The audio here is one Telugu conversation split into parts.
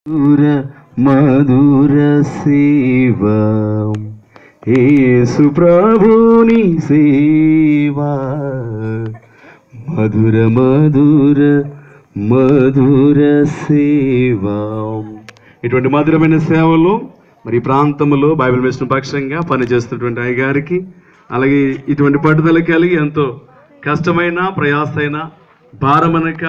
మధుర మధుర సేవా యేసు ప్రభుని సేవా మధుర మధుర మధుర సేవా. ఇటువంటి మధురమైన సేవలు మరి ప్రాంతంలో బైబిల్ మిషన్ పక్షంగా పనిచేస్తున్నటువంటి అయ్యగారికి, అలాగే ఇటువంటి పట్టుదల కలిగి ఎంతో కష్టమైన ప్రయాసైన భారమనక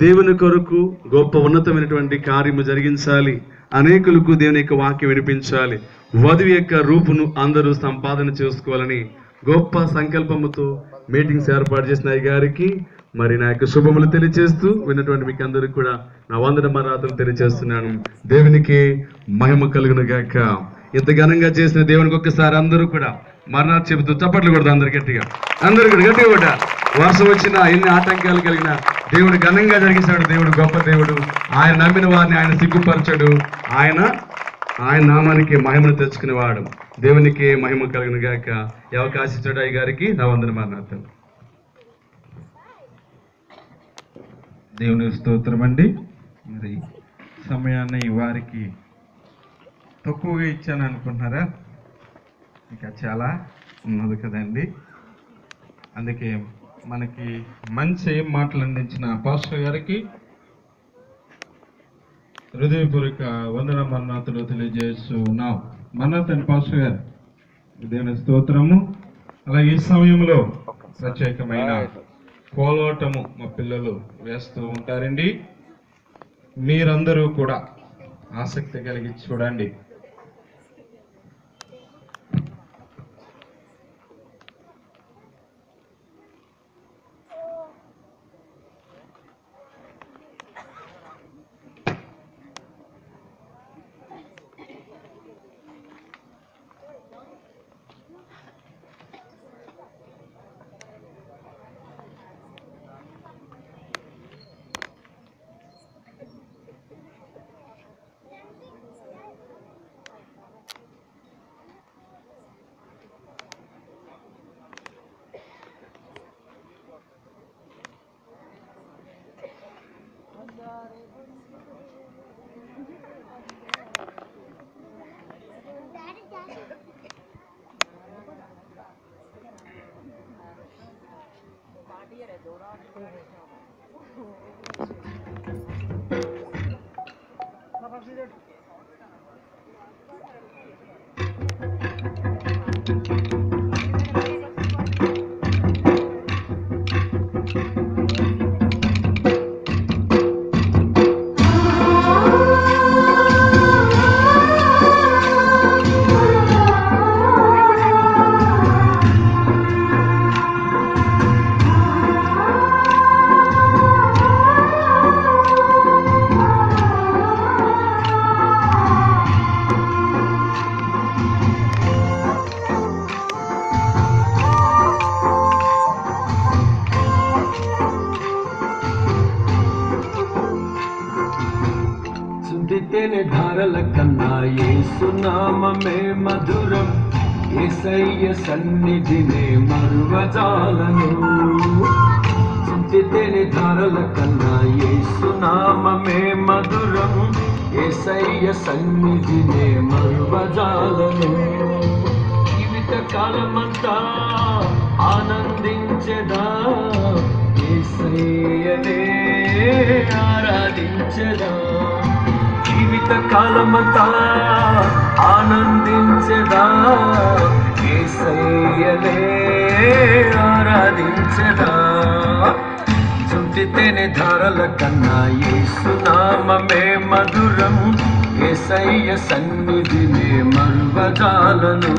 దేవుని కొరకు గొప్ప ఉన్నతమైనటువంటి కార్యము జరిగించాలి, అనేకులకు దేవుని యొక్క వాక్యం వినిపించాలి, వధువు యొక్క రూపును అందరూ సంపాదన చేసుకోవాలని గొప్ప సంకల్పముతో మీటింగ్స్ ఏర్పాటు చేసిన అయ్యగారికి మరి నా యొక్క శుభములు తెలియజేస్తూ విన్నటువంటి మీకు అందరికి కూడా నా వందనమరాతలు తెలియజేస్తున్నాను. దేవునికి మహిమ కలుగును గాక. ఇంత ఘనంగా చేసిన దేవునికి ఒక్కసారి అందరూ కూడా మరణాలు చెబుతూ చప్పట్లు కొడతారు. అందరు గట్టిగా, అందరూ కూడా గట్టిగా కూడా. వర్షం వచ్చినా ఎన్ని ఆటంకాలు కలిగిన దేవుడు ఘనంగా జరిగిస్తాడు. దేవుడు గొప్ప దేవుడు. ఆయన నమ్మిన వారిని ఆయన సిగ్గుపరచడు. ఆయన నామానికి మహిమను తెచ్చుకునేవాడు. దేవునికి మహిమ కలుగును గాక. ఈ అవకాశం ఇచ్చాడు అయ్యగారికి నా వందనమరాతలు. దేవుని స్తోత్రం అండి. మరి సమయాన్ని వారికి తక్కువగా ఇచ్చాను అనుకుంటున్నారా? ఇంకా చాలా ఉన్నది కదండి. అందుకే మనకి మంచి మాటలు అందించిన పాస్టర్ గారికి హృదయపూర్వక వందన మరణాతులు తెలియజేస్తున్నాం. మరణాతని పాస్టర్ గారు దేవుని స్తోత్రము. అలాగే ఈ సమయంలో ప్రత్యేకమైన కోలాటము మా పిల్లలు వేస్తూ ఉంటారండి. మీరందరూ కూడా ఆసక్తి కలిగి చూడండి. ధారల కన్నా యేసు నామమే మధురం, యేసయ్య సన్నిధినే మరువజాలను. చింతితేని ధారల కన్నా యేసు నామమే మధురం, యేసయ్య సన్నిధినే మరువజాలను. జీవిత కాలమంతా ఆనందించెదా, యేసయ్యనే ఆరాధించెదా. జీవిత కాలమంతా ఆనందించెదా, యేసయ్యనే ఆరాధించెదా. చుంటితేనే ధారల కన్నా యేసు నామమే మధురం, యేసయ్య సన్నిధినే మరువజాలను.